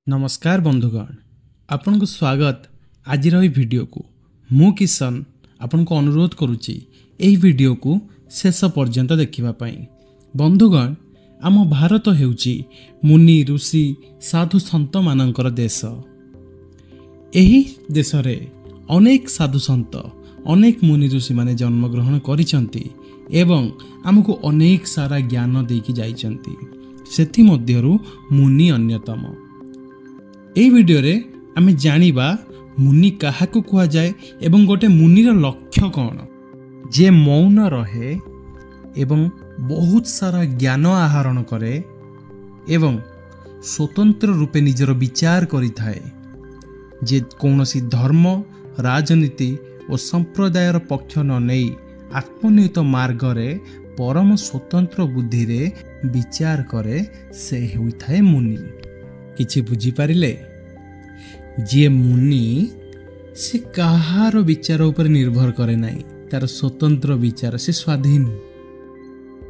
नमस्कार बंधुगण, आपण को स्वागत आज वीडियो को मु किशन आपण को अनुरोध करुच्ची एही वीडियो को शेष पर्यंत देखिबा बंधुगण आम भारत हेउची मुनि ऋषि साधु संत मानकर देश। एही देश रे अनेक साधु संत अनेक मुनि ऋषि माने जन्म ग्रहण करिसंती एवं आमको अनेक सारा ज्ञान देकी जाइसंती। सेथि मध्यरु मुनि अन्यतम। एही वीडियो रे आमे जानिबा मुनि काहाकू कुआ जाए एवं गोटे मुनिर लक्ष्य कौन, जे मौन रहे एवं बहुत सारा ज्ञान आहरण करे एवं स्वतंत्र रूपे निजर विचार करि थाए, जे कौनसी धर्म राजनीति और संप्रदायर पक्ष न नहीं आत्मनिहित मार्ग रे परम स्वतंत्र बुद्धि रे विचार करे से होइथाए मुनि। किछि बुझी पारिले? जे मुनि से कहार विचार ऊपर निर्भर करे नहीं, तार स्वतंत्र विचार, से स्वाधीन,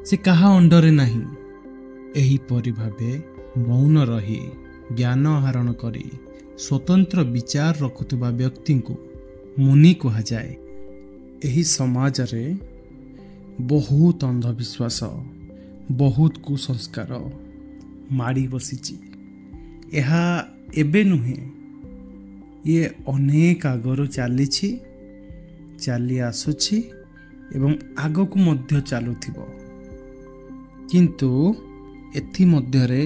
से कहा अंडरे नहीं। एही परि भाबे मौन रही ज्ञान आहरण करी स्वतंत्र विचार रखुवा व्यक्ति को मुनि कहा जाए। एही समाज रे बहुत अंधविश्वास, बहुत कुसंस्कार माड़ी बसीची। एहा एबे नुहे, ये अनेक आगरो चली चली आसुछि एवं आगकू मध्य चलुथिबो। किंतु एथि मध्यरे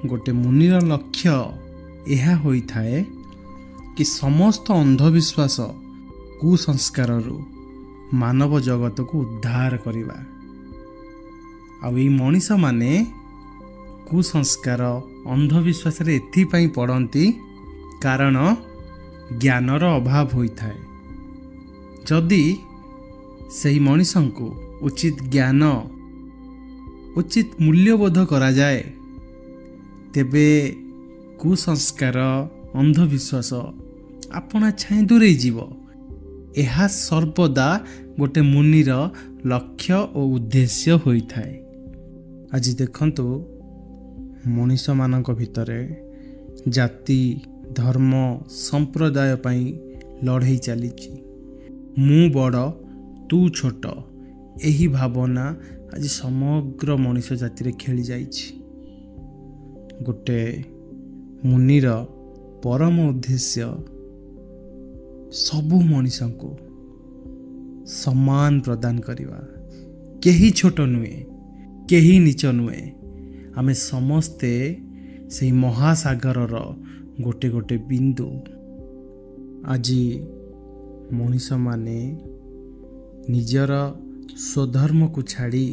गोटे मुनिर लक्ष्य यह होइथाए कि समस्त अंधविश्वास कुसंस्कार मानव जगत को उद्धार करिबा। आ ई मनीष माने कुसंस्कार अंधविश्वास रे एथिपाई पड़ती कारण ज्ञानर अभाव होइथाए। जदि सही मनीष को उचित ज्ञान उचित मूल्यबोध करा जाए, तेबे कुसंस्कार अंधविश्वास अपना छाई दूरे जीव। यह सर्वदा गोटे मुनिर लक्ष्य और उद्देश्य होइथाए। आज देखंतु मनीष मानक भितरे जाति धर्म संप्रदाय पाई लड़ाई चली। मु बड़ तू छोट, यही भावना आज समग्र मनीष जाति रे खेली जाइछि। गोटे मुनिर परम उद्देश्य सबु मनीष को सम्मान प्रदान करिवा। केही छोट नुए, केही नीच नुए, आमे समस्ते से महासागर गोटे गोटे बिंदु। आज मनीष माने निजर स्वधर्म को छाड़ी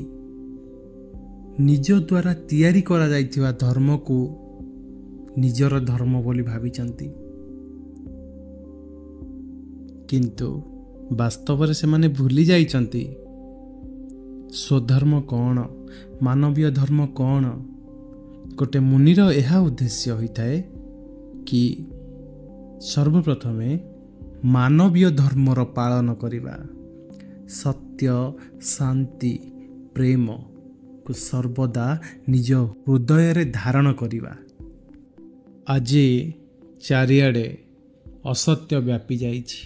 निज द्वारा तैयारी करा जाइथिबा धर्म को निजर धर्म बोली भाविचंती। किंतु वास्तव रे से माने भूली जाइचंती स्वधर्म कौन, मानवीय धर्म कौन। गोटे मुनिर यह उद्देश्य होइथाए कि सर्वप्रथमे मानवीय धर्मर पालन करिबा, सत्य शांति प्रेम को सर्वदा निज हृदय रे धारण करिबा। आज चारिआडे असत्य व्यापी जाइछि।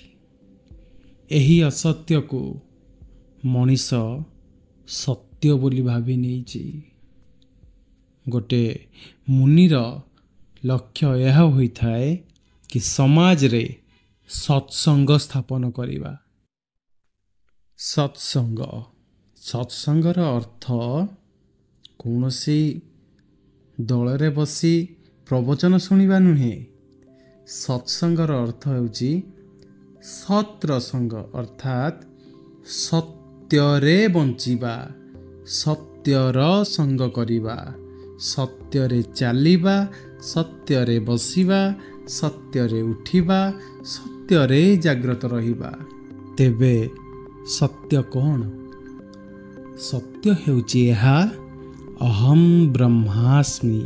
एही असत्य को मनीष सत्य बोली भावी नेइछि। गोटे मुनिर लक्ष्य यह होइथाए कि समाज रे सत्संग स्थापन करिबा। सत्संग, सत्संगर अर्थ कौनसी दल रे बसी प्रवचन सुनिबा नुहे। सत्संगर अर्थ हेउची सत्र संग, अर्थात सत्यरे बंचिबा, सत्यर संग करिबा, सत्यरे चलिबा, सत्यरे बसिबा, सत्यरे उठिबा, सत्यरे जाग्रत रहिबा। तेबे सत्य कौन? सत्य हेउची एहा, अहम ब्रह्मास्मि,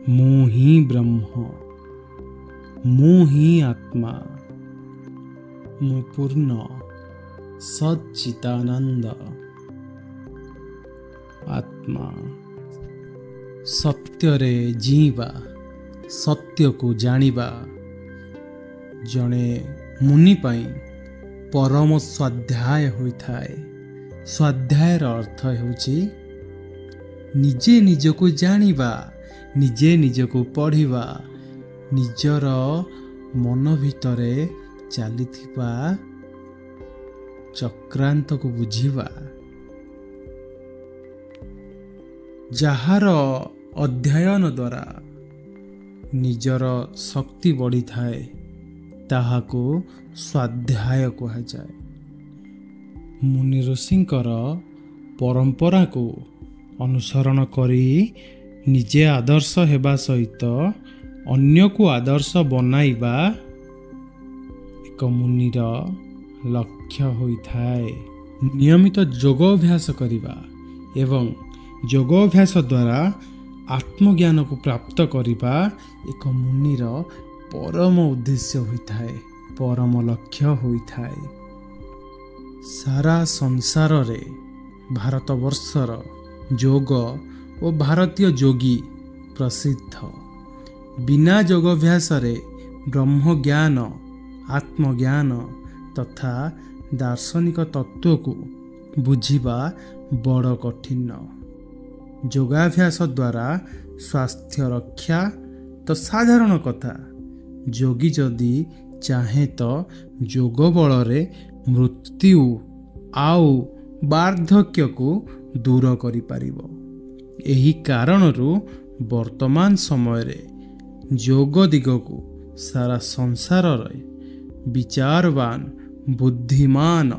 मु ही ब्रह्म, मु ही आत्मा, मु पूर्ण सच्चिदानंद आत्मा। सत्यरे जीवा, ସତ୍ୟକୁ ଜାଣିବା ଜଣେ ମୁନି ପାଇଁ ପରମ ସ୍ୱାଧ୍ୟାୟ ହୋଇଥାଏ। ସ୍ୱାଧ୍ୟାୟର ଅର୍ଥ ହେଉଛି ନିଜେ ନିଜକୁ ଜାଣିବା, ନିଜେ ନିଜକୁ ପଢ଼ିବା, ନିଜର ମନ ଭିତରେ ଚାଲିଥିବା ଚକ୍ରାନ୍ତକୁ ବୁଝିବା। ଯାହାର ଅଧ୍ୟୟନ ଦ୍ୱାରା ନିଜର ଶକ୍ତି ବଢ଼ିଥାଏ ତାହାକୁ ସ୍ୱାଧ୍ୟାୟ କୁହାଯାଏ। ମୁନି ଋଷିଙ୍କର ପରମ୍ପରାକୁ ଅନୁସରଣ କରି ନିଜେ ଆଦର୍ଶ ହେବା ସହିତ ଅନ୍ୟକୁ ଆଦର୍ଶ ବନାଇବା ଏକ ମୁନିର ଲକ୍ଷ୍ୟ ହୋଇଥାଏ। ନିୟମିତ ଯୋଗ ଅଭ୍ୟାସ କରିବା ଏବଂ ଯୋଗ ଅଭ୍ୟାସ ଦ୍ୱାରା ଆତ୍ମଜ୍ଞାନକୁ ପ୍ରାପ୍ତ କରିବା ଏକ ମୁନିର ପରମ ଉଦ୍ଦେଶ୍ୟ ହୋଇଥାଏ, ପରମ ଲକ୍ଷ୍ୟ ହୋଇଥାଏ। ସାରା ସଂସାରରେ ଭାରତବର୍ଷର ଯୋଗ ଓ ଭାରତୀୟ ଯୋଗୀ ପ୍ରସିଦ୍ଧ। ବିନା ଯୋଗାଭ୍ୟାସରେ ବ୍ରହ୍ମଜ୍ଞାନ, ଆତ୍ମଜ୍ଞାନ ତଥା ଦାର୍ଶନିକ ତତ୍ତ୍ୱକୁ ବୁଝିବା ବଡ଼ କଠିନ। ଯୋଗାଭ୍ୟାସ ଦ୍ୱାରା ସ୍ୱାସ୍ଥ୍ୟ ରକ୍ଷା ତ ସାଧାରଣ କଥା, ଯୋଗୀ ଯଦି ଚାହେଁ ତ ଯୋଗ ବଳରେ ମୃତ୍ୟୁ ଆଉ ବାର୍ଦ୍ଧକ୍ୟକୁ ଦୂର କରିପାରିବ। ଏହି କାରଣରୁ ବର୍ତ୍ତମାନ ସମୟରେ ଯୋଗ ଦିଗକୁ ସାରା ସଂସାରରେ ବିଚାରବାନ, ବୁଦ୍ଧିମାନ,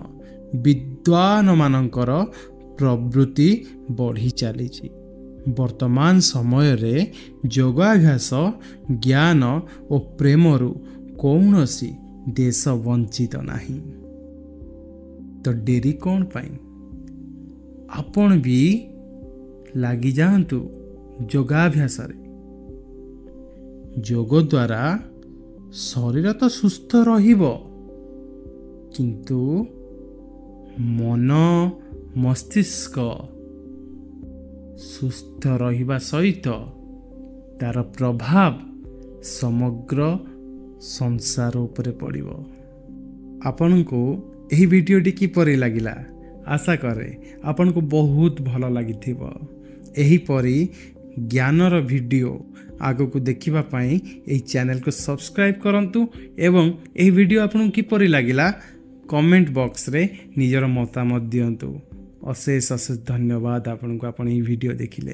ବିଦ୍ୱାନମାନଙ୍କର ପ୍ରବୃତ୍ତି ବଢ଼ି ଚାଲିଛି। ବର୍ତ୍ତମାନ ସମୟରେ ଯୋଗାଭ୍ୟାସ, ଜ୍ଞାନ ଓ ପ୍ରେମରୁ କୌଣସି ଦେଶ ବଞ୍ଚିତ ନାହିଁ। ତ ଡେରି କ'ଣ ପାଇଁ? ଆପଣ ବି ଲାଗିଯାଆନ୍ତୁ ଯୋଗାଭ୍ୟାସରେ। ଯୋଗ ଦ୍ୱାରା ଶରୀର ତ ସୁସ୍ଥ ରହିବ, କିନ୍ତୁ ମନ, ମସ୍ତିଷ୍କ ସୁସ୍ଥ ରହିବା ସହିତ ତାର ପ୍ରଭାବ ସମଗ୍ର ସଂସାର ଉପରେ ପଡ଼ିବ। ଆପଣଙ୍କୁ ଏହି ଭିଡ଼ିଓଟି କିପରି ଲାଗିଲା? ଆଶା କରେ ଆପଣଙ୍କୁ ବହୁତ ଭଲ ଲାଗିଥିବ। ଏହିପରି ଜ୍ଞାନର ଭିଡ଼ିଓ ଆଗକୁ ଦେଖିବା ପାଇଁ ଏହି ଚ୍ୟାନେଲକୁ ସବସ୍କ୍ରାଇବ୍ କରନ୍ତୁ ଏବଂ ଏହି ଭିଡ଼ିଓ ଆପଣଙ୍କୁ କିପରି ଲାଗିଲା କମେଣ୍ଟ ବକ୍ସରେ ନିଜର ମତାମତ ଦିଅନ୍ତୁ। ଅଶେଷ ଅଶେଷ ଧନ୍ୟବାଦ ଆପଣଙ୍କୁ, ଆପଣ ଏହି ଭିଡ଼ିଓ ଦେଖିଲେ।